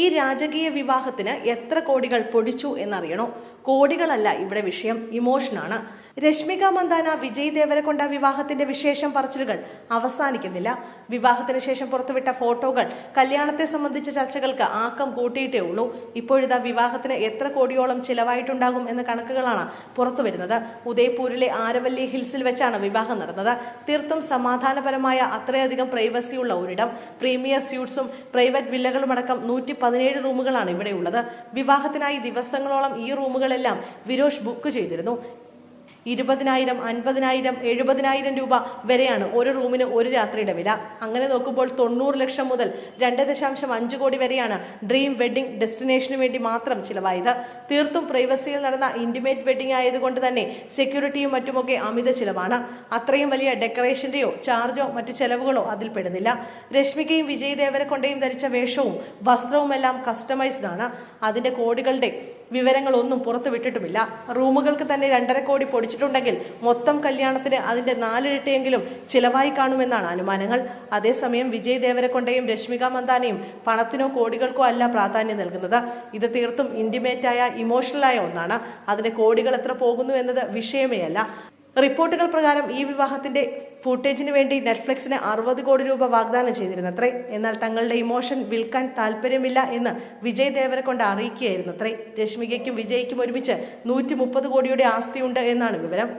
ഈ രാജകീയ വിവാഹത്തിന് എത്ര കോടികൾ പൊടിച്ചു എന്നറിയണോ? കോടികളല്ല ഇവിടെ വിഷയം, ഇമോഷനാണ്. രശ്മിക മന്ദാന വിജയ് ദേവരകൊണ്ട വിവാഹത്തിന്റെ വിശേഷം പറച്ചിലുകൾ അവസാനിക്കുന്നില്ല. വിവാഹത്തിന് ശേഷം പുറത്തുവിട്ട ഫോട്ടോകൾ കല്യാണത്തെ സംബന്ധിച്ച ചർച്ചകൾക്ക് ആക്കം കൂട്ടിയിട്ടേ ഉള്ളൂ. ഇപ്പോഴിതാ വിവാഹത്തിന് എത്ര കോടിയോളം ചിലവായിട്ടുണ്ടാകും എന്ന കണക്കുകളാണ് പുറത്തുവരുന്നത്. ഉദയ്പൂരിലെ ആരവല്ലി ഹിൽസിൽ വെച്ചാണ് വിവാഹം നടന്നത്. തീർത്തും സമാധാനപരമായ അത്രയധികം പ്രൈവസിയുള്ള ഒരിടം. പ്രീമിയർ സ്യൂട്ട്സും പ്രൈവറ്റ് വില്ലകളുമടക്കം 117 റൂമുകളാണ് ഇവിടെയുള്ളത്. വിവാഹത്തിനായി ദിവസങ്ങളോളം ഈ റൂമുകളെല്ലാം വിരോഷ് ബുക്ക് ചെയ്തിരുന്നു. 20,000, 50,000, 70,000 രൂപ വരെയാണ് ഒരു റൂമിന് ഒരു രാത്രിയുടെ വില. അങ്ങനെ നോക്കുമ്പോൾ 90 ലക്ഷം മുതൽ 2.5 കോടി വരെയാണ് ഡ്രീം വെഡ്ഡിംഗ് ഡെസ്റ്റിനേഷന് വേണ്ടി മാത്രം ചിലവായത്. തീർത്തും പ്രൈവസിയിൽ നടന്ന ഇന്റിമേറ്റ് വെഡ്ഡിംഗ് ആയതുകൊണ്ട് തന്നെ സെക്യൂരിറ്റിയും മറ്റുമൊക്കെ അമിത ചിലവാണ്. അത്രയും വലിയ ഡെക്കറേഷന്റെയോ ചാർജോ മറ്റു ചെലവുകളോ അതിൽ പെടുന്നില്ല. രശ്മികയും വിജയ് ദേവരകൊണ്ടയും ധരിച്ച വേഷവും വസ്ത്രവുമെല്ലാം കസ്റ്റമൈസ്ഡ് ആണ്. അതിന്റെ കോടികളുടെ വിവരങ്ങളൊന്നും പുറത്തുവിട്ടിട്ടുമില്ല. റൂമുകൾക്ക് തന്നെ 2.5 കോടി പൊടിച്ചിട്ടുണ്ടെങ്കിൽ മൊത്തം കല്യാണത്തിന് അതിന്റെ 4 ഇരട്ടിയെങ്കിലും ചിലവായി കാണുമെന്നാണ് അനുമാനങ്ങൾ. അതേസമയം വിജയ് ദേവരകൊണ്ടയും രശ്മിക മന്ദാനയും പണത്തിനോ കോടികൾക്കോ അല്ല പ്രാധാന്യം നൽകുന്നത്. ഇത് തീർത്തും ഇന്റിമേറ്റായ ഇമോഷണലായ ഒന്നാണ്. അതിന്റെ കോടികൾ എത്ര പോകുന്നു എന്നത് വിഷയമേ അല്ല. റിപ്പോർട്ടുകൾ പ്രകാരം ഈ വിവാഹത്തിന്റെ ഫുട്ടേജിന് വേണ്ടി നെറ്റ്ഫ്ലിക്സിന് 60 കോടി രൂപ വാഗ്ദാനം ചെയ്തിരുന്നത്രേ. എന്നാൽ തങ്ങളുടെ ഇമോഷൻ വിൽക്കാൻ താല്പര്യമില്ല എന്ന് വിജയ് ദേവരകൊണ്ട അറിയിക്കുകയായിരുന്നത്രേ. രശ്മികയ്ക്കും വിജയ്ക്കും ഒരുമിച്ച് 130 കോടിയുടെ ആസ്തിയുണ്ട് എന്നാണ് വിവരം.